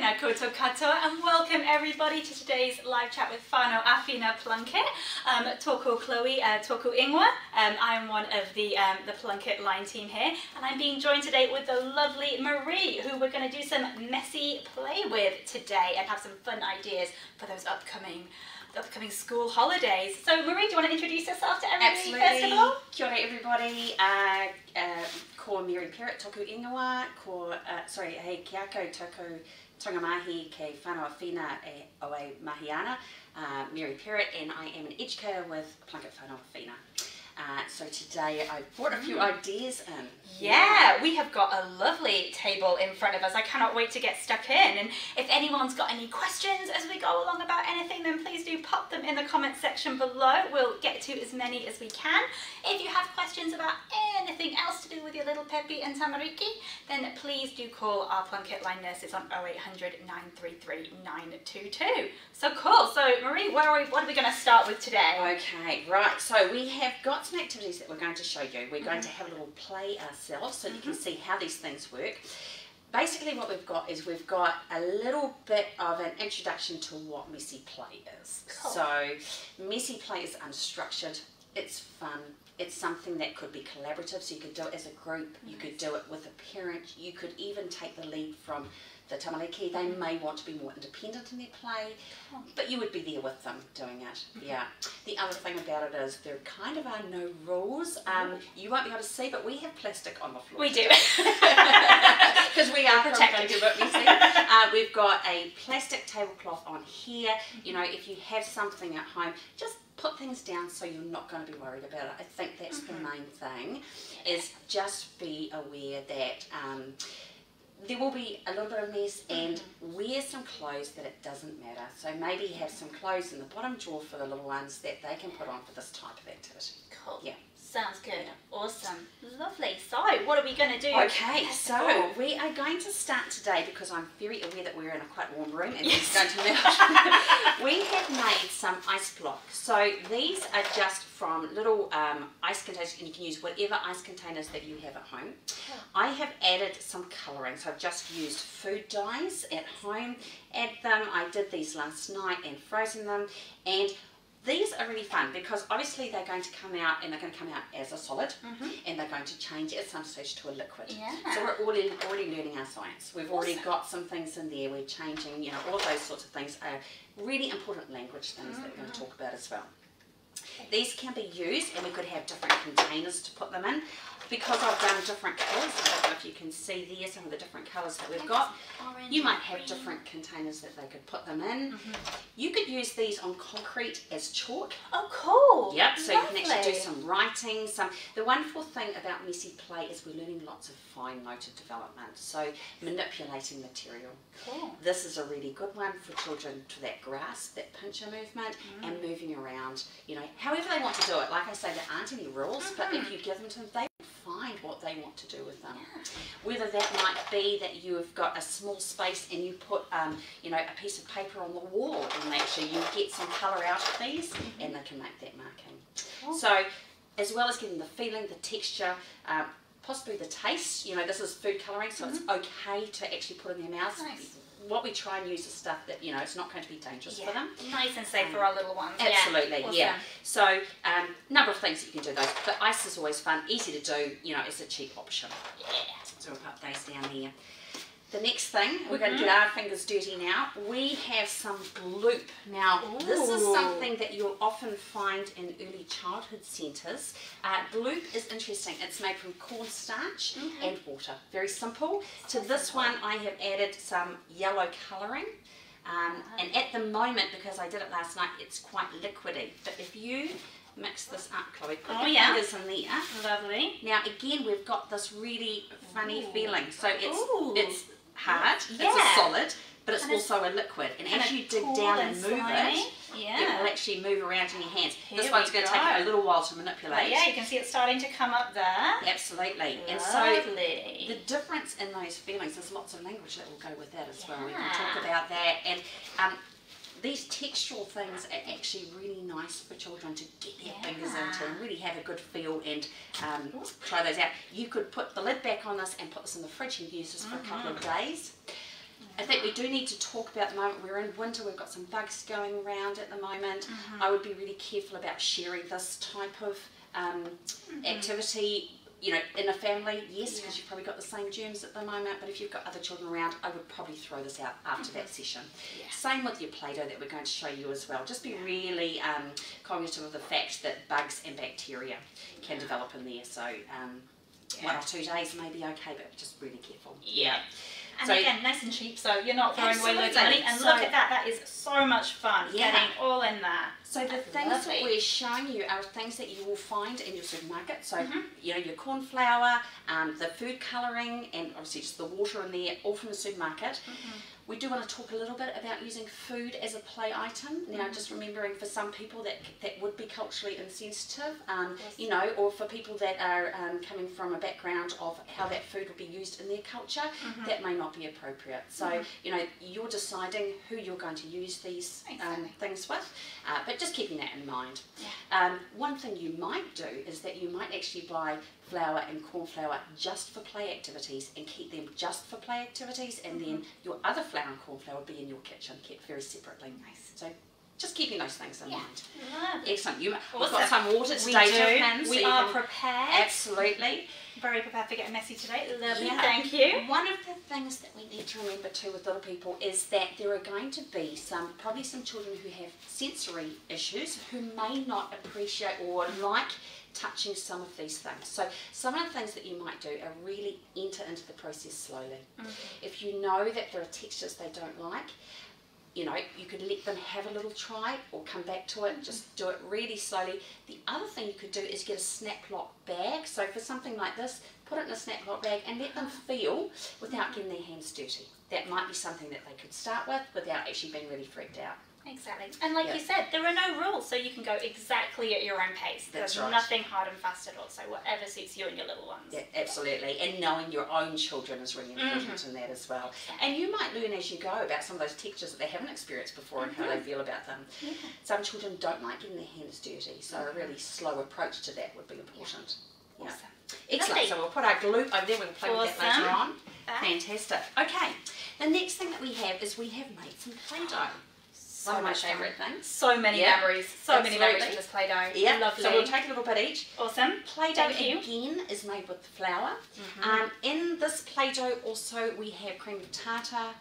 Tēnā koutou katoa, and welcome everybody to today's live chat with Whānau Āwhina Plunket. Tōku Chloe, tōku ingoa. I am one of the PlunketLine team here, and I'm being joined today with the lovely Marie, who we're going to do some messy play with today and have some fun ideas for those upcoming school holidays. So Marie, do you want to introduce yourself to everybody? Absolutely. First of all? Kia ora everybody, ko Maire and tōku ingoa, hei ki ako tōku tangamahi kei Whānau Āwhina Āwhina Maire and I am an educator with Plunket Whānau Āwhina. So today I brought a few ideas in. Yeah, we have got a lovely table in front of us. I cannot wait to get stuck in. And if anyone's got any questions as we go along about anything, then please do pop them in the comment section below. We'll get to as many as we can. If you have questions about anything else to do with your little Peppy and Tamariki, then please do call our PlunketLine nurses on 0800 933 922. So cool. So Marie, what are we going to start with today? Okay, right. So we have got some activities that we're going to show you. We're going to have a little play ourselves so you can see how these things work. Basically what we've got is we've got a little bit of an introduction to what messy play is. Cool. So messy play is unstructured, it's fun, it's something that could be collaborative, so you could do it as a group, you could do it with a parent, you could even take the lead from the tamariki. They may want to be more independent in their play, but you would be there with them doing it. Yeah. The other thing about it is there kind of are no rules. You won't be able to see, but we have plastic on the floor. We do. Because we are protected. We've got a plastic tablecloth on here. You know, if you have something at home, just put things down so you're not going to be worried about it. I think that's the main thing, is just be aware that there will be a little bit of mess, and wear some clothes that it doesn't matter. So maybe have some clothes in the bottom drawer for the little ones that they can put on for this type of activity. Cool. Yeah. Sounds good. Yeah. Awesome. Lovely. So, what are we going to do? Okay, so we are going to start today, because I'm very aware that we're in a quite warm room and it's going to melt. We have made some ice blocks. So these are just from little ice containers, and you can use whatever ice containers that you have at home. I have added some colouring, so I've just used food dyes at home. Add them. I did these last night and frozen them, and these are really fun because obviously they're going to come out, and they're going to come out as a solid, and they're going to change at some stage to a liquid. Yeah. So we're already learning our science. We've already got some things in there. We're changing, you know, all of those sorts of things are really important language things that we're going to talk about as well. These can be used, and we could have different containers to put them in. Because I've done different colours, I don't know if you can see there some of the different colours that we've got. Orange, you might have different containers that they could put them in. You could use these on concrete as chalk. Oh, cool. Yep, so you can actually do some writing. The wonderful thing about messy play is we're learning lots of fine motor development, so manipulating material. Cool. This is a really good one for children to that grasp, that pincher movement, and moving around, you know, however they want to do it. Like I say, there aren't any rules, but if you give them to them, they find what they want to do with them. Whether that might be that you've got a small space and you put you know, a piece of paper on the wall, and actually you get some colour out of these, and they can make that marking. So as well as getting the feeling, the texture, possibly the taste, you know, this is food colouring, so it's okay to actually put in their mouths. Nice. What we try and use is stuff that, you know, it's not going to be dangerous for them. Nice and safe for our little ones. Absolutely, Awesome. yeah. So, number of things that you can do those. But ice is always fun, easy to do, you know, it's a cheap option. Yeah. So we'll put those down there. The next thing, we're going to get our fingers dirty now. We have some gloop. Now, this is something that you'll often find in early childhood centres. Gloop is interesting. It's made from cornstarch and water. Very simple. To this one, I have added some yellow colouring. And at the moment, because I did it last night, it's quite liquidy. But if you mix this up, Chloe, put your fingers in there. Lovely. Now, again, we've got this really funny feeling. So it's hard, it's a solid, but it's also a liquid. And as you dig down and move it, it will actually move around in your hands. This one's going to take a little while to manipulate. Yeah, you can see it starting to come up there. Absolutely. And so the difference in those feelings, there's lots of language that will go with that as well. We can talk about that. And these textural things are actually really nice for children to get their fingers into and really have a good feel and try those out. You could put the lid back on this and put this in the fridge and use this for a couple of days. I think we do need to talk about the moment we're in winter. We've got some bugs going around at the moment. I would be really careful about sharing this type of activity, you know, in a family. Yes, because you've probably got the same germs at the moment, but if you've got other children around, I would probably throw this out after that session. Same with your Play-Doh that we're going to show you as well. Just be really cognitive of the fact that bugs and bacteria can develop in there. So 1 or 2 days may be okay, but just really careful. And so, again, nice and cheap, so you're not throwing away loads of money. And look at that, that is so much fun, getting all in there. So the things that we're showing you are things that you will find in your supermarket. So, you know, your corn flour, the food colouring, and obviously just the water in there, all from the supermarket. We do want to talk a little bit about using food as a play item. Now, just remembering for some people that would be culturally insensitive, you know, or for people that are coming from a background of how that food would be used in their culture, that may not be appropriate. So, you know, you're deciding who you're going to use these things with, but just keeping that in mind. One thing you might do is that you might actually buy flour and corn flour just for play activities and keep them just for play activities, and then your other flour and corn flour will be in your kitchen, kept very separately. So just keeping those things in mind. Excellent. We've got some water today. We are prepared. Absolutely. Very prepared for getting messy today. Lovely, thank you. One of the things that we need to remember too with little people is that there are going to be probably some children who have sensory issues who may not appreciate or like touching some of these things. So some of the things that you might do are really enter into the process slowly. If you know that there are textures they don't like, you know, you could let them have a little try or come back to it, just do it really slowly. The other thing you could do is get a snap lock bag. So for something like this, put it in a snap lock bag and let them feel without getting their hands dirty. That might be something that they could start with without actually being really freaked out. Exactly. And like you said, there are no rules, so you can go exactly at your own pace. There's nothing hard and fast at all, so whatever suits you and your little ones. Yeah, absolutely. And knowing your own children is really important in that as well. And you might learn as you go about some of those textures that they haven't experienced before and how they feel about them. Some children don't like getting their hands dirty, so a really slow approach to that would be important. Awesome. Excellent. So we'll put our glue over there. We'll play with that later on. Fantastic. Okay. The next thing that we have is we have made some Play-Doh. One of my favourite things. So many memories. So many memories from this Play-Doh. Lovely. So we'll take a little bit each. Awesome. Play-Doh again is made with flour. In this Play-Doh also we have cream of tartar.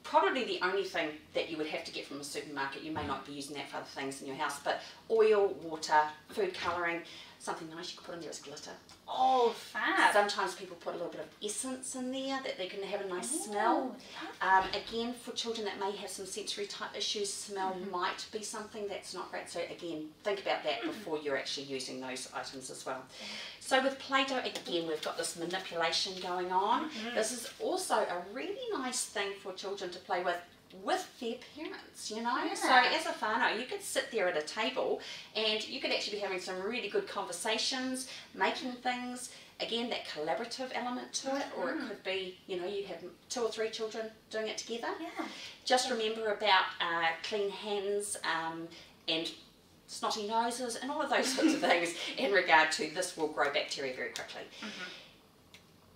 Probably the only thing that you would have to get from a supermarket. You may not be using that for other things in your house, but oil, water, food colouring. Something nice you can put in there is glitter. Oh, fab. Sometimes people put a little bit of essence in there that they can have a nice smell. Again, for children that may have some sensory type issues, smell might be something that's not great. So again, think about that before you're actually using those items as well. So with Play-Doh, again, we've got this manipulation going on. This is also a really nice thing for children to play with their parents, you know. So as a whānau, you could sit there at a table and you could actually be having some really good conversations, making things. Again, that collaborative element to it, or it could be, you know, you have 2 or 3 children doing it together. Just remember about clean hands and snotty noses and all of those sorts of things in regard to this will grow bacteria very quickly.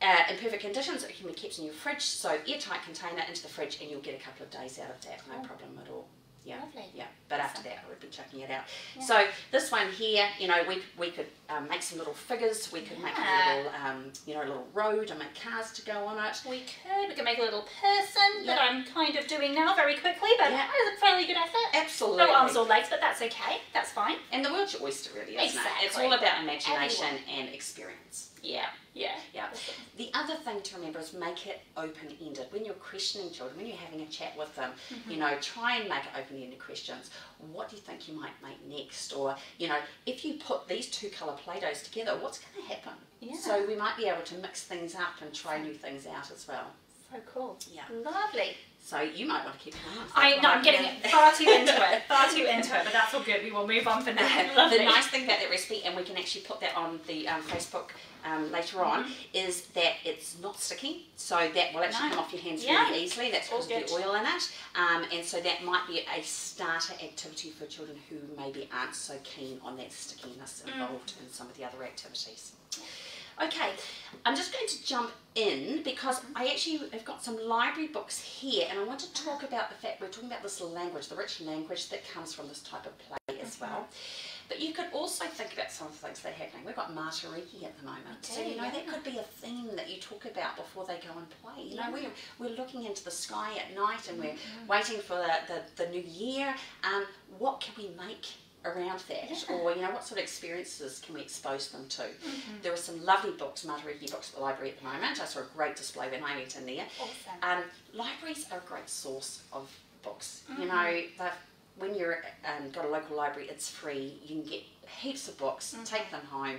In perfect conditions, it can be kept in your fridge, so airtight container into the fridge, and you'll get a couple of days out of that, no problem at all. Lovely. But after that, I would be chucking it out. So this one here, you know, we could make some little figures. We could make a little, you know, a little road and make cars to go on it. We could make a little person that I'm kind of doing now very quickly, but that is a fairly good effort. Absolutely. No arms or legs, but that's okay. That's fine. And the world's your oyster, really, isn't it? It's all about imagination and experience. Awesome. The other thing to remember is make it open-ended. When you're questioning children, when you're having a chat with them, you know, try and make it open-ended questions. What do you think you might make next? Or, you know, if you put these 2 colour Play-Dohs together, what's going to happen? So we might be able to mix things up and try new things out as well. So cool. Lovely. So you might want to keep going. I'm getting far too into it, but that's all good. We will move on for now. The nice thing about that recipe, and we can actually put that on the Facebook later on, is that it's not sticky, so that will actually come off your hands really easily. That's because of the oil in it, and so that might be a starter activity for children who maybe aren't so keen on that stickiness involved in some of the other activities. Okay, I'm just going to jump in because I actually have got some library books here, and I want to talk about the fact we're talking about this language, the rich language that comes from this type of play as well. But you could also think about some of the things that are happening. We've got tamariki at the moment. So, you know, that could be a theme that you talk about before they go and play. You know, we're looking into the sky at night and we're waiting for the new year. What can we make around that? Or, you know, what sort of experiences can we expose them to? There are some lovely books, tamariki books at the library at the moment. I saw a great display when I went in there. Awesome. Libraries are a great source of books. You know, when you're got a local library, it's free. You can get heaps of books, take them home.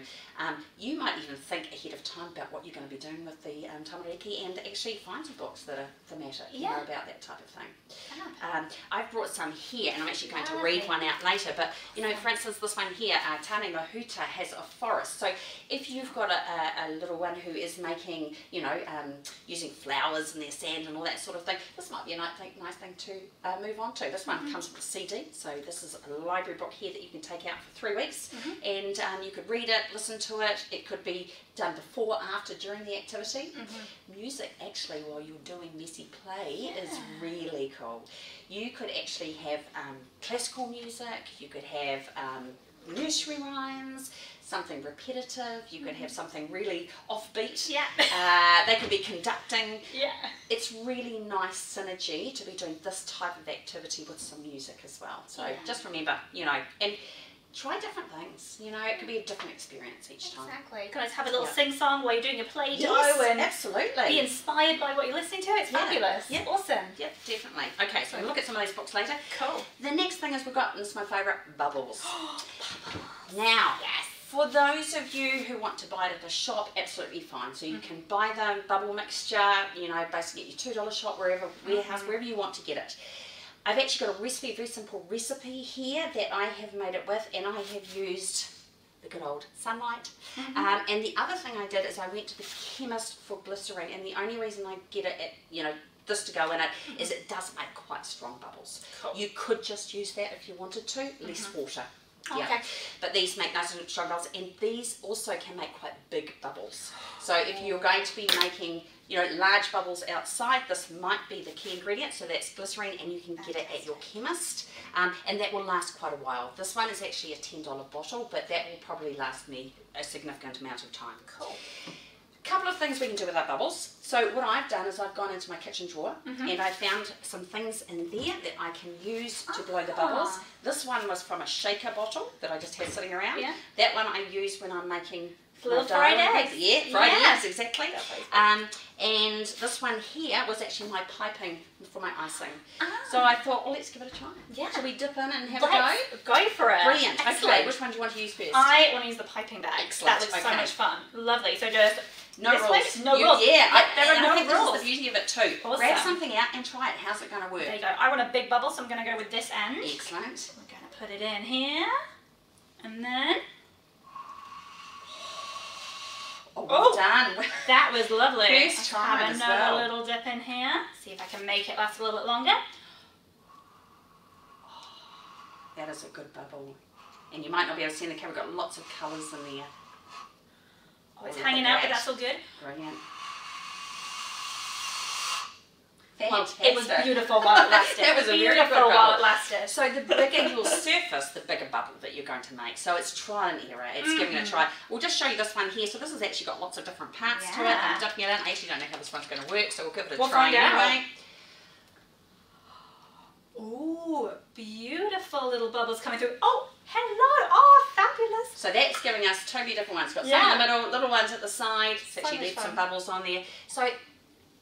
You might even think ahead of time about what you're going to be doing with the tamariki and actually find some books that are thematic, you know, about that type of thing. I've brought some here, and I'm actually going to read one out later, but, you know, for instance, this one here, Tāne Mahuta, has a forest. So if you've got a little one who is making, you know, using flowers in their sand and all that sort of thing, this might be a nice thing to move on to. This one comes with a CD, so this is a library book here that you can take out for 3 weeks. And you could read it, listen to it. It could be done before, after, during the activity. Music, actually, while you're doing messy play is really cool. You could actually have classical music. You could have nursery rhymes, something repetitive. You could have something really offbeat. They could be conducting. It's really nice synergy to be doing this type of activity with some music as well. So just remember, you know, and try different things, you know, it could be a different experience each time. Exactly. You can have a little sing-song while you're doing your Play-Doh and absolutely. Be inspired by what you're listening to. It's fabulous. Awesome. Yep, definitely. Okay, so we'll look at some of these books later. Cool. The next thing is we've got, and this is my favourite, bubbles. Now, for those of you who want to buy it at a shop, absolutely fine. So you can buy the bubble mixture, you know, basically get your $2 shop, warehouse, wherever you want to get it. I've actually got a recipe, a very simple recipe here that I have made it with, and I have used the good old sunlight. And the other thing I did is I went to the chemist for glycerine, and the only reason I get it at, you know, this to go in it is it does make quite strong bubbles. You could just use that if you wanted to, less water. But these make nice and strong bubbles, and these also can make quite big bubbles. So if you're going to be making, you know, large bubbles outside, this might be the key ingredient. So that's glycerine, and you can get it at your chemist, and that will last quite a while. This one is actually a $10 bottle, but that will probably last me a significant amount of time. Cool. Couple of things we can do with our bubbles. So what I've done is I've gone into my kitchen drawer and I found some things in there that I can use to blow the bubbles. This one was from a shaker bottle that I just had sitting around. That one I use when I'm making little fried eggs. Fried eggs, exactly. And this one here was actually my piping for my icing. So I thought, well, let's give it a try. Shall we dip in and have a go? Go for it. Brilliant. Okay, which one do you want to use first? I want to use the piping bag. Excellent. That looks so much fun. Lovely. So just no rules. No rules. There are no rules. This is rules. the beauty of it too. Awesome. Grab something out and try it. How's it going to work? There you go. I want a big bubble, so I'm going to go with this end. Excellent. We're going to put it in here, and then. Oh, done. That was lovely. First time have another little dip in here. See if I can make it last a little bit longer. That is a good bubble. And you might not be able to see in the camera, we've got lots of colours in there. Oh, it's hanging out, but that's all good. Brilliant. Fantastic. Well, it was beautiful while it lasted. That was a very good beautiful while bubble. it lasted. So the bigger your surface, the bigger bubble that you're going to make. So it's trial and error. It's giving it a try. We'll just show you this one here. So this has actually got lots of different parts to it. I'm dipping it in. I actually don't know how this one's going to work, so we'll give it a try anyway. Ooh, beautiful little bubbles coming through. Oh, hello. Oh, fabulous. So that's giving us totally different ones. Got some in the middle, little ones at the side. It's actually left some bubbles on there. So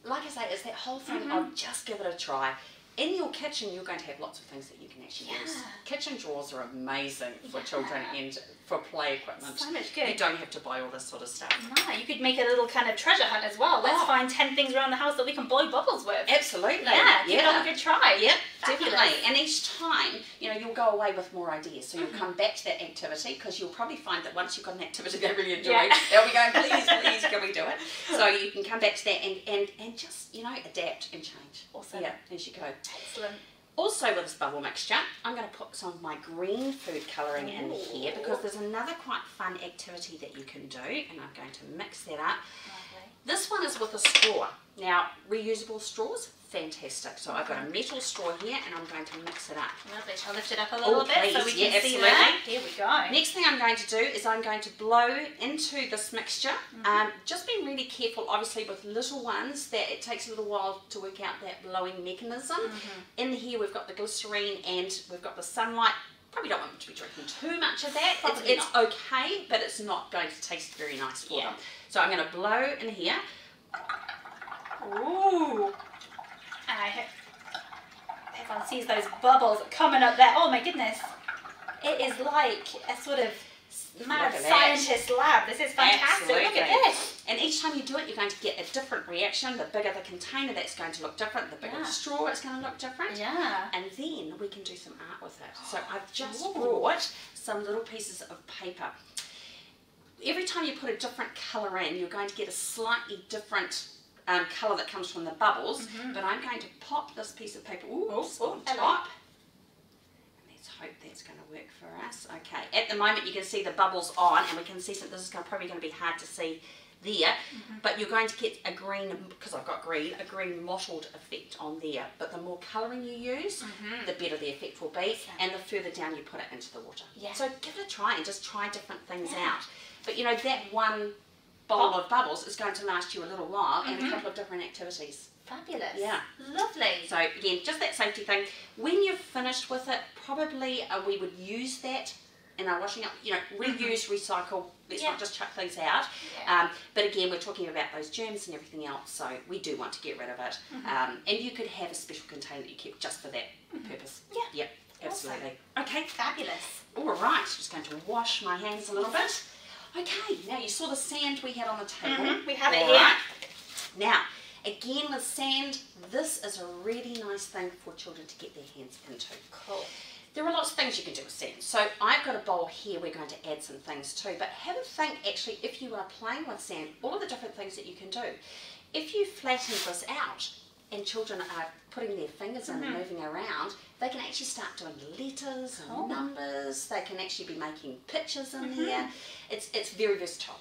like I say, it's that whole thing of just give it a try. In your kitchen, you're going to have lots of things that you can actually use. Kitchen drawers are amazing for children and for play equipment. So much good. You don't have to buy all this sort of stuff. No, you could make a little kind of treasure hunt as well. Let's find 10 things around the house that we can blow bubbles with. Absolutely. Yeah, give it a good try. Yep, definitely. And each time, you know, you'll go away with more ideas. So you'll come back to that activity, because you'll probably find that once you've got an activity they really enjoy, they'll be going, please, please, can we do it? So you can come back to that and just, you know, adapt and change. Awesome. Yeah, as you go. Excellent. Also with this bubble mixture, I'm going to put some of my green food colouring in here because there's another quite fun activity that you can do, and I'm going to mix that up. Lovely. This one is with a straw. Now, reusable straws, fantastic. So I've got a metal straw here and I'm going to mix it up. Lovely. Shall I lift it up a little bit so we can see absolutely. that? Here we go. Next thing I'm going to do is I'm going to blow into this mixture. Just be really careful, obviously, with little ones, that it takes a little while to work out that blowing mechanism. In here we've got the glycerine and we've got the sunlight. Probably don't want them to be drinking too much of that. It's okay, but it's not going to taste very nice for them. So I'm going to blow in here. Ooh. And I hope everyone sees those bubbles coming up there. Oh my goodness. It is like a sort of mad scientist lab. This is fantastic. Absolutely. Look at this. And each time you do it, you're going to get a different reaction. The bigger the container, that's going to look different. The bigger the straw, it's going to look different. Yeah. And then we can do some art with it. So I've just brought some little pieces of paper. Every time you put a different colour in, you're going to get a slightly different colour that comes from the bubbles. But I'm going to pop this piece of paper on top. Let's hope that's going to work for us. Okay, at the moment you can see the bubbles on, and we can see that this is probably going to be hard to see there, but you're going to get a green, because I've got green, a green mottled effect on there. But the more colouring you use, the better the effect will be, and the further down you put it into the water. So give it a try and just try different things out. But you know, that one bowl of bubbles is going to last you a little while, and a couple of different activities. Fabulous. Yeah. Lovely. So again, just that safety thing. When you've finished with it, probably we would use that in our washing up, you know, reuse, recycle, let's not just chuck things out. But again, we're talking about those germs and everything else, so we do want to get rid of it. And you could have a special container that you keep just for that purpose. Yep, absolutely. Awesome. Okay, fabulous. All right, just going to wash my hands a little bit. Okay, now you saw the sand we had on the table. We have it here. Now, again with sand, this is a really nice thing for children to get their hands into. Cool. There are lots of things you can do with sand. So I've got a bowl here, we're going to add some things too, but have a think actually if you are playing with sand, all of the different things that you can do. If you flatten this out and children are putting their fingers in and moving around, they can actually start doing letters and numbers, they can actually be making pictures in there. It's very versatile.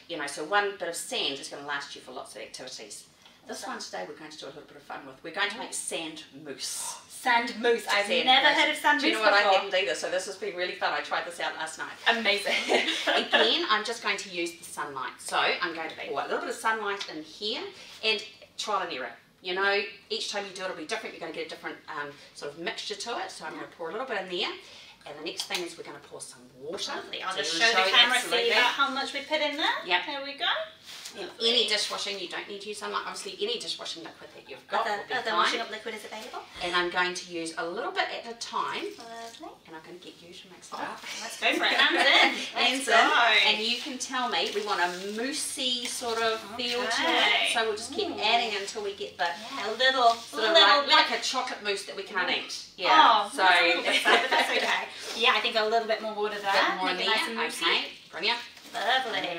You know, so one bit of sand is going to last you for lots of activities. This one today we're going to do a little bit of fun with. We're going to make sand mousse. Sand mousse. I've never heard of sand mousse before. Do you know what? I hadn't either, so this has been really fun. I tried this out last night. Amazing. Again, I'm just going to use the sunlight. So I'm going to pour a little bit of sunlight in here and trial and error. You know, each time you do it, it'll be different. You're going to get a different sort of mixture to it. So I'm going to pour a little bit in there. And the next thing is we're going to pour some water. Lovely. I'll just show the camera, see about how much we put in there. Yep. There we go. Any dishwashing, you don't need to use sunlight. Obviously, any dishwashing liquid that you've got will be other fine. washing up liquid is available. And I'm going to use a little bit at a time. Lovely. And I'm going to get you to mix it up. Let's go for it. Hands in. Hands in. And you can tell me, we want a moussey sort of feel to it. So we'll just keep adding until we get the a little like a chocolate mousse that we can't eat. Yeah. Oh, so that's a little bit sad, but that's okay. Yeah, I think a little bit more water there. A bit more in there. Nice and moussey. Okay. Brilliant. Lovely.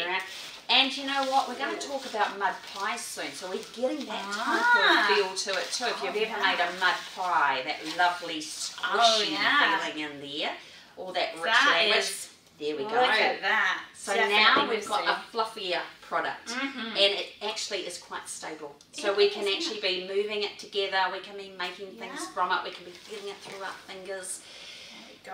And you know what, we're going to talk about mud pies soon, so we're getting that type of feel to it too. If you've ever made a mud pie, that lovely squishy feeling in there, all that rich language, there we go. Look at that. So now we've got a fluffier product, and it actually is quite stable. So we can actually be moving it together, we can be making things from it, we can be feeling it through our fingers.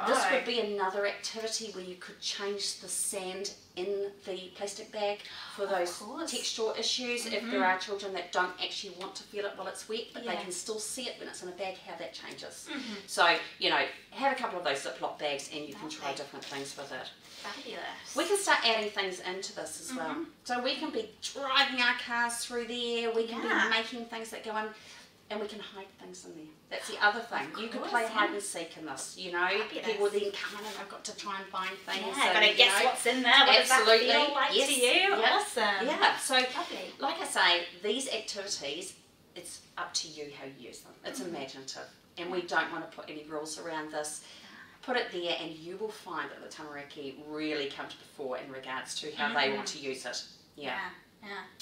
This would be another activity where you could change the sand in the plastic bag for those textural issues. If there are children that don't actually want to feel it while it's wet, but they can still see it when it's in a bag, how that changes. So, you know, have a couple of those Ziploc bags and you can try different things with it. Fabulous. We can start adding things into this as well. So we can be driving our cars through there, we can be making things that go in, and we can hide things in there. That's the other thing. You could play hide and seek in this, you know. People then come in and I've got to try and find things. Yeah, got to guess what's in there. What does that feel like to you? Awesome. Yeah, so like I say, these activities, it's up to you how you use them. It's imaginative. And we don't want to put any rules around this. Put it there and you will find that the tamariki really come to the fore in regards to how they want to use it. Yeah.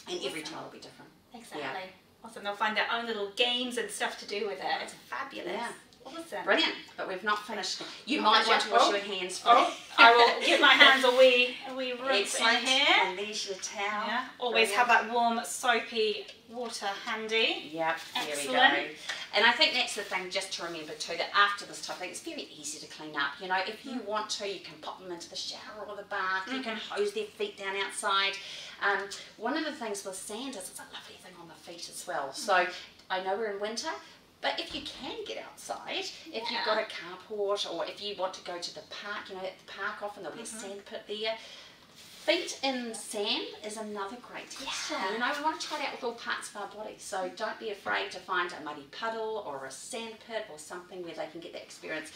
And every child will be different. Exactly. Awesome. They'll find their own little games and stuff to do with it. It's fabulous. Awesome. Brilliant, but we've not finished. You might want to wash your hands first. Oh, I will give my hands a wee rinse in Excellent. here. And there's your towel. Yeah. Always have that warm, soapy water handy. Yep, Excellent. there we go. And I think that's the thing just to remember too, that after this type of thing, it's very easy to clean up. You know, if you want to, you can pop them into the shower or the bath. You can hose their feet down outside. One of the things with sand is it's a lovely thing on the feet as well. So I know we're in winter, but if you can get outside, if you've got a carport, or if you want to go to the park, you know, at the park often there'll be a sand pit there. Feet in sand is another great texture. You know, we want to try it out with all parts of our body. So don't be afraid to find a muddy puddle or a sand pit or something where they can get that experience.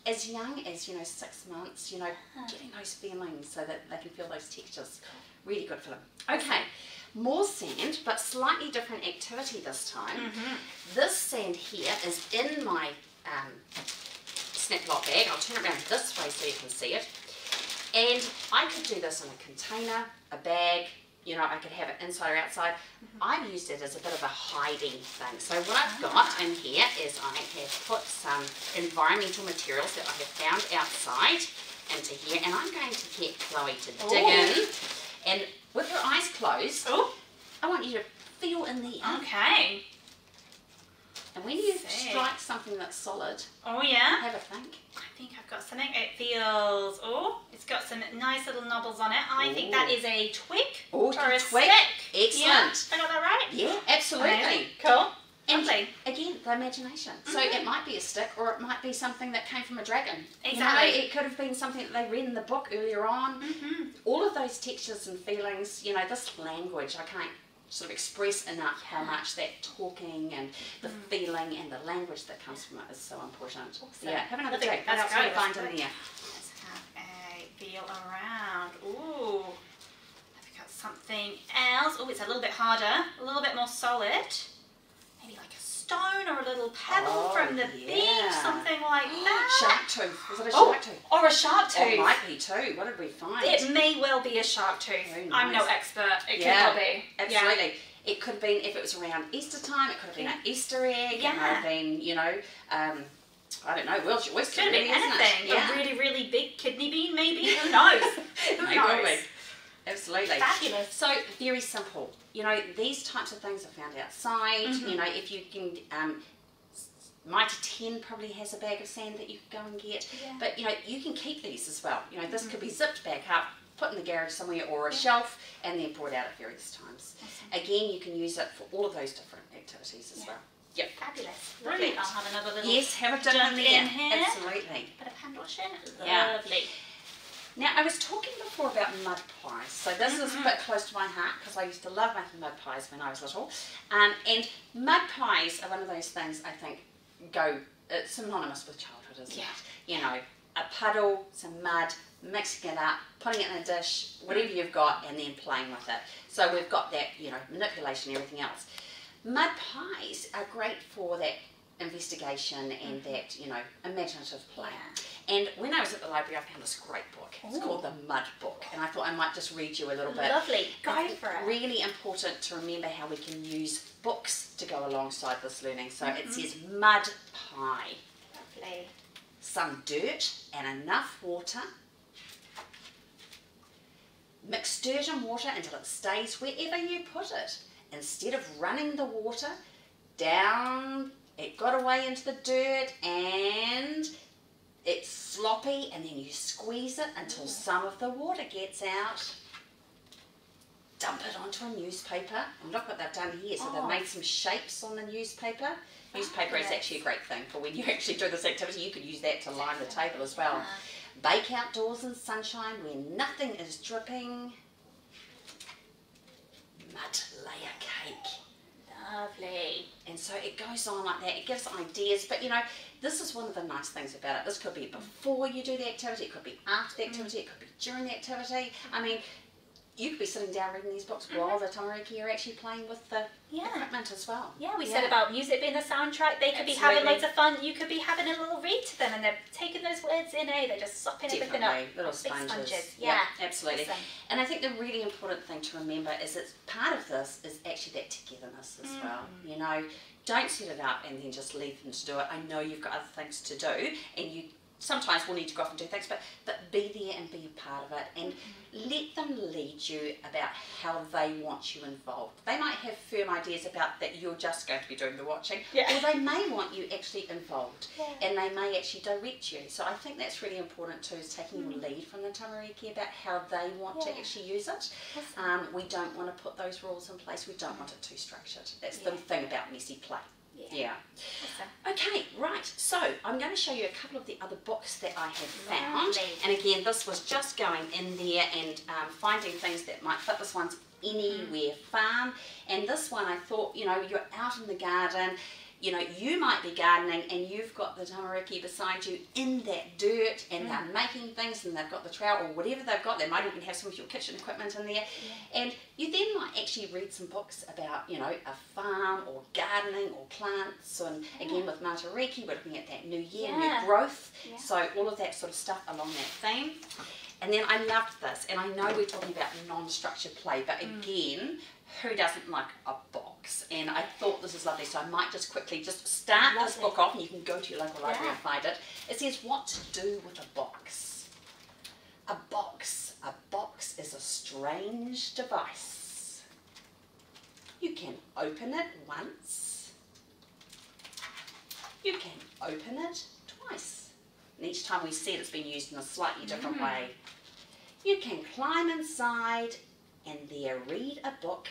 As young as, 6 months, getting those feelings so that they can feel those textures. Really good for them. Okay. More sand, but slightly different activity this time. This sand here is in my Snap-Lock bag. I'll turn it around this way so you can see it. And I could do this in a container, a bag, I could have it inside or outside. I've used it as a bit of a hiding thing. So what I've got in here is I have put some environmental materials that I have found outside into here. And I'm going to get Chloe to dig in. And with her eyes closed, I want you to feel in there. Okay. And when you strike something that's solid, have a think. I think I've got something. It feels, it's got some nice little knobbles on it. I think that is a twig or a stick. Excellent. Yeah, I got that right? Yeah, absolutely. Amazing. Cool. And again, the imagination. So it might be a stick, or it might be something that came from a dragon. Exactly. It could have been something that they read in the book earlier on. All of those textures and feelings, this language, I can't sort of express enough how much that talking and the feeling and the language that comes from it is so important. Awesome. Yeah, have another dig. What else do you find in there? Let's have a feel around. Ooh, I've got something else. Oh, it's a little bit harder, a little bit more solid. Maybe like a stone or a little pebble from the beach, something like that. Shark tooth. Was it a shark tooth? Or a shark tooth. It might be too. What did we find? It may well be a shark tooth. Nice. I'm no expert. It could well be. Absolutely. It could have been, if it was around Easter time, it could have been an Easter egg. It might have been, I don't know, Welsh oyster. Could have been anything. Yeah. A really, really big kidney bean, maybe. Who knows? Who knows? Absolutely. Fabulous. So, very simple. These types of things are found outside. If you can, Mache 10 probably has a bag of sand that you can go and get. Yeah. But, you can keep these as well. This could be zipped back up, put in the garage somewhere or a shelf, and then brought out at various times. Awesome. Again, you can use it for all of those different activities as well. Yep. Fabulous. Brilliant. I'll have another little have a dip in there. In here. Absolutely. Bit of hand washing. Yeah. Lovely. Now, I was talking before about mud pies, so this is a bit close to my heart because I used to love making mud pies when I was little. And mud pies are one of those things I think it's synonymous with childhood, isn't it? A puddle, some mud, mixing it up, putting it in a dish, whatever you've got, and then playing with it. So we've got that, manipulation and everything else. Mud pies are great for that investigation and that, imaginative play. And when I was at the library, I found this great book. It's called The Mud Book, and I thought I might just read you a little bit. Lovely. Go for it. Really important to remember how we can use books to go alongside this learning. So it says mud pie. Lovely. Some dirt and enough water. Mix dirt and water until it stays wherever you put it. Instead of running the water down, it got away into the dirt and it's sloppy, and then you squeeze it until some of the water gets out. Dump it onto a newspaper, and look what they've done here. So they've made some shapes on the newspaper. Newspaper is actually a great thing for when you actually do this activity. You could use that to line the table as well. Bake outdoors in sunshine where nothing is dripping. Mud layer cake. Lovely. And so it goes on like that. It gives ideas, but this is one of the nice things about it. This could be before you do the activity, it could be after the activity, it could be during the activity. I mean, you could be sitting down reading these books while the tamariki are actually playing with the equipment as well. Yeah, we said about music being the soundtrack. They could be having loads of fun. You could be having a little read to them, and they're taking those words in, They're just sopping everything up. Little sponges. Yeah, absolutely. Awesome. And I think the really important thing to remember is that part of this is actually that togetherness as well. You know, don't set it up and then just leave them to do it. I know you've got other things to do, and you sometimes will need to go off and do things, but be there and be a part of it, and let them lead you about how they want you involved. They might have firm ideas about that you're just going to be doing the watching, or they may want you actually involved, and they may actually direct you. So I think that's really important too, is taking your lead from the tamariki about how they want to actually use it. We don't want to put those rules in place. We don't want it too structured. That's the thing about messy play. Awesome. Okay, right, so I'm going to show you a couple of the other books that I have found. And again, this was just going in there and finding things that might fit. This one's Anywhere Farm, and this one I thought, you know, you're out in the garden, you know, you might be gardening and you've got the tamariki beside you in that dirt, and they're making things, and they've got the trowel or whatever they've got. They might even have some of your kitchen equipment in there, and you then might actually read some books about, you know, a farm or gardening or plants, and again with tamariki we're looking at that new year, new growth, so all of that sort of stuff along that theme. And then I loved this, and I know we're talking about non-structured play, but again, who doesn't like a box? And I thought this is lovely, so I might just quickly just start this book off, and you can go to your local library and find it. It says what to do with a box. A box is a strange device. You can open it once. You can open it twice. And each time we see it, it's been used in a slightly different way. You can climb inside and there read a book.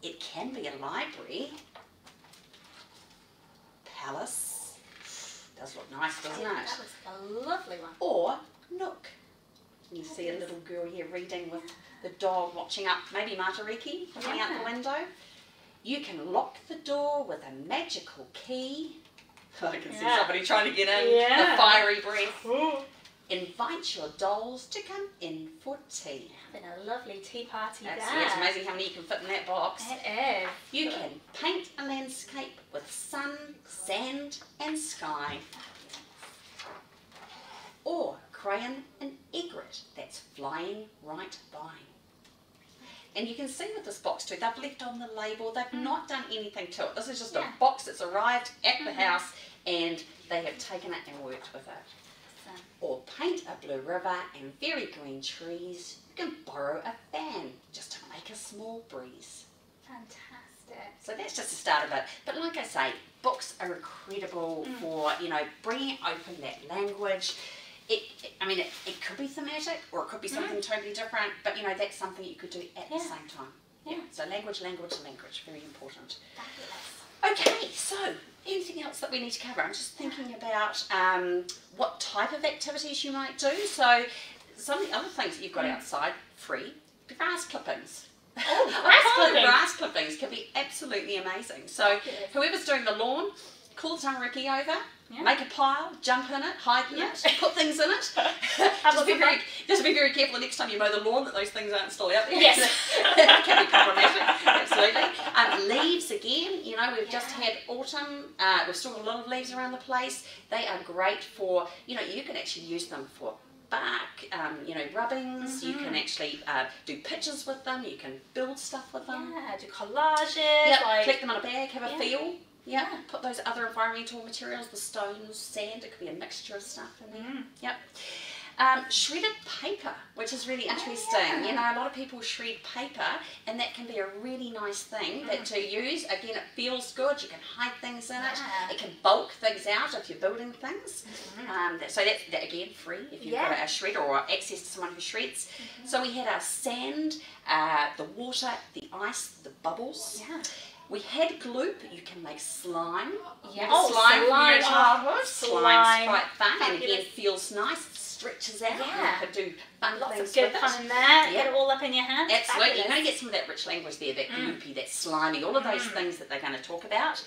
It can be a library. Palace. Does look nice, doesn't it? That looks like a lovely one. Or nook. You see a little girl here reading with the dog watching up, maybe tamariki, looking out the window. You can lock the door with a magical key. I can see somebody trying to get in, the fiery breath. Invite your dolls to come in for tea. Having a lovely tea party there. It's amazing how many you can fit in that box. It is. You can paint a landscape with sun, sand and sky. Or crayon an egret that's flying right by. And you can see with this box too, they've left on the label, they've not done anything to it. This is just a box that's arrived at the house, and they have taken it and worked with it. Or paint a blue river and very green trees. You can borrow a fan just to make a small breeze. Fantastic. So that's just the start of it. But like I say, books are incredible for, you know, bringing open that language. I mean, it could be thematic, or it could be something totally different, but you know, that's something you could do at the same time. So language, very important. Okay, so anything else that we need to cover? I'm just thinking about what type of activities you might do. So some of the other things that you've got outside, free, grass clippings. Grass clippings can be absolutely amazing. So whoever's doing the lawn, call the tamariki over, make a pile, jump in it, hide in it, put things in it. just be very careful the next time you mow the lawn that those things aren't still out there. Yes. That can be problematic, absolutely. Leaves again, you know, we've just had autumn, we've still got a lot of leaves around the place. They are great for, you know, you can actually use them for bark, you know, rubbings. You can actually do pictures with them, you can build stuff with them. Yeah, do collages. Collect them in a bag, have a feel. Put those other environmental materials, the stones, sand, it could be a mixture of stuff in there. Shredded paper, which is really interesting. You know, a lot of people shred paper, and that can be a really nice thing to use. Again, it feels good, you can hide things in it, it can bulk things out if you're building things. So that's again free if you've got a shredder or access to someone who shreds. So we had our sand, the water, the ice, the bubbles. We had gloop. You can make slime. Slime from your childhood. Slime's quite fun, and again feels nice. It stretches out. You could do fun Lots things of good with fun in there. Get it all up in your hands. Absolutely. You're going to get some of that rich language there, that gloopy, that slimy, all of those things that they're going to talk about.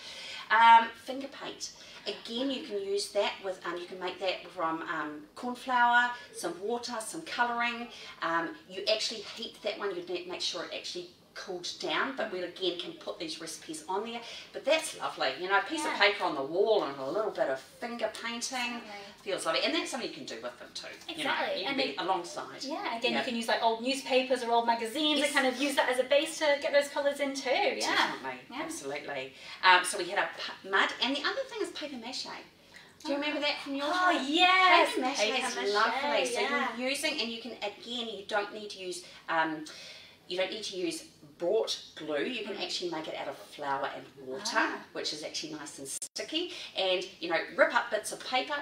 Finger paint. Again, you can use that with, you can make that from corn flour, some water, some colouring. You actually heat that one, you need to make sure it actually cooled down, but we again can put these recipes on there. But that's lovely, you know, a piece of paper on the wall and a little bit of finger painting feels lovely, and that's something you can do with them too. Exactly, you know, you can be alongside. Yeah, again, you can use like old newspapers or old magazines and kind of use that as a base to get those colours in too. Yeah, definitely, absolutely. So we had a mud, and the other thing is paper mache. Do you remember that from your time? Oh yes, paper mache is lovely. So you're using, and you can again, you don't need to use. You don't need to use bought glue. You can actually make it out of flour and water, which is actually nice and sticky. And you know, rip up bits of paper.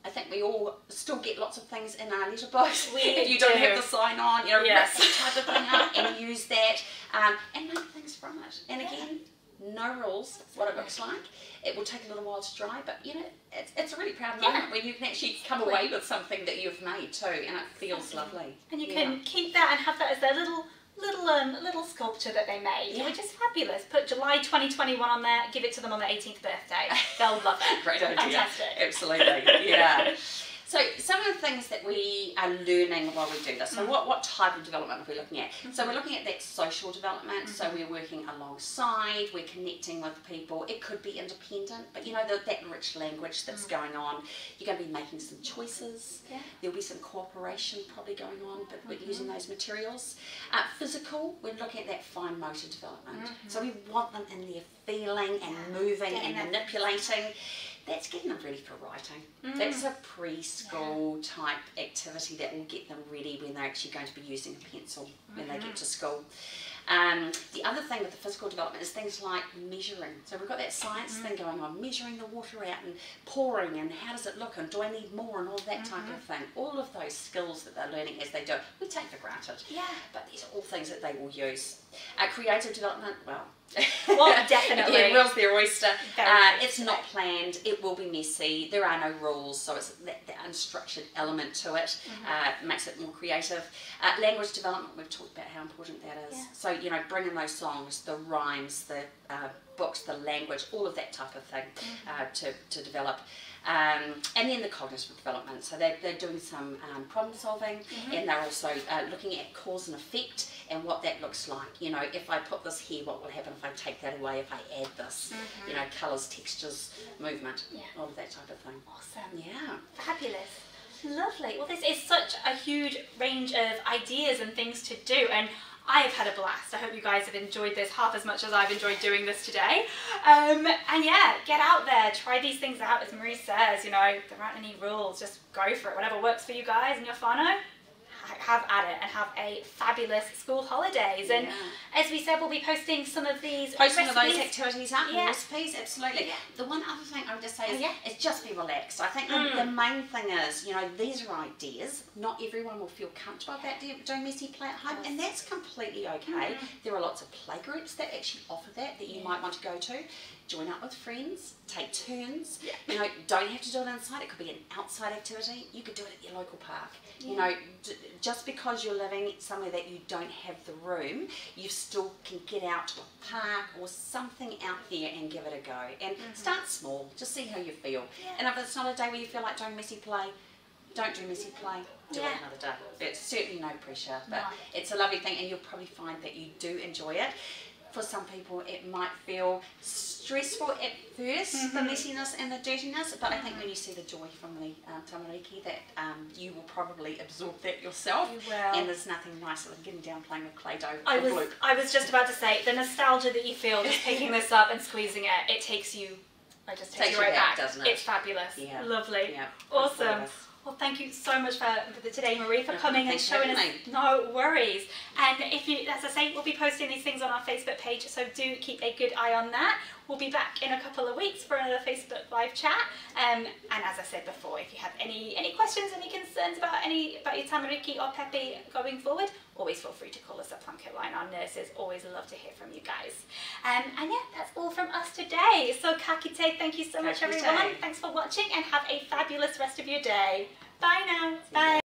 I think we all still get lots of things in our letterbox. If you don't have the sign on, you know, rip some type of thing up and use that, and make things from it. And again, no rules. What it looks like. It will take a little while to dry, but you know, it's a really proud moment when you can actually come away with something that you've made too, and it feels lovely. And you can keep that and have that as their little sculpture that they made, which is fabulous. Put July 2021 on there, give it to them on their 18th birthday. They'll love it. Great idea. Fantastic. Absolutely. Yeah. So some of the things that we are learning while we do this, so what type of development are we looking at? So we're looking at that social development, so we're working alongside, we're connecting with people. It could be independent, but you know, that rich language that's going on, you're going to be making some choices. There'll be some cooperation probably going on, but we're using those materials. Physical, we're looking at that fine motor development. So we want them in there feeling and moving and manipulating. That's getting them ready for writing. That's a preschool type activity that will get them ready when they're actually going to be using a pencil when they get to school. The other thing with the physical development is things like measuring. So we've got that science thing going on, measuring the water out and pouring and how does it look and do I need more and all that type of thing. All of those skills that they're learning as they do it, we take for granted. But these are all things that they will use. Creative development, well, definitely. Yeah, world's their oyster. It's not planned. It will be messy. There are no rules, so it's that unstructured element to it. Makes it more creative. Language development. We've talked about how important that is. So you know, bringing those songs, the rhymes, the books, the language, all of that type of thing to develop. And then the cognitive development, so they're doing some problem solving, and they're also looking at cause and effect and what that looks like. You know, if I put this here, what will happen if I take that away, if I add this? You know, colours, textures, movement, all of that type of thing. Awesome. Yeah. Fabulous. Lovely. Well, this is such a huge range of ideas and things to do, and I have had a blast. I hope you guys have enjoyed this half as much as I've enjoyed doing this today. And yeah, get out there, try these things out. As Marie says, you know, there aren't any rules. Just go for it. Whatever works for you guys and your whānau, have at it and have a fabulous school holidays. And as we said, we'll be posting some of these some of those activities up and recipes, absolutely. The one other thing I would just say is just be relaxed. I think the main thing is, you know, these are ideas. Not everyone will feel comfortable about doing messy play at home, and that's completely okay. There are lots of play groups that actually offer that you might want to go to. Join up with friends, take turns. You know, don't have to do it inside. It could be an outside activity. You could do it at your local park. You know, just because you're living somewhere that you don't have the room, you still can get out to a park or something out there and give it a go. And start small. Just see how you feel. And if it's not a day where you feel like doing messy play, don't do messy play. Do it another day. It's certainly no pressure, but it's a lovely thing, and you'll probably find that you do enjoy it. For some people it might feel stressful at first, the messiness and the dirtiness, but I think when you see the joy from the tamariki, that you will probably absorb that yourself. You will. And there's nothing nicer than getting down playing with Play-Doh. I was just about to say, the nostalgia that you feel just picking this up and squeezing it, it takes you right back, doesn't it? It's fabulous. Yeah. Lovely. Yeah. Awesome. Well, thank you so much for today, Marie, for coming and showing us. No worries. And if you, as I say, we'll be posting these things on our Facebook page, so do keep a good eye on that. We'll be back in a couple of weeks for another Facebook live chat. And as I said before, if you have any questions, any concerns about your tamariki or pepe going forward, always feel free to call us at PlunketLine. Our nurses always love to hear from you guys. And yeah, that's all from us today. So kakite, thank you so much, everyone. Thanks for watching, and have a fabulous rest of your day. Bye now. Bye.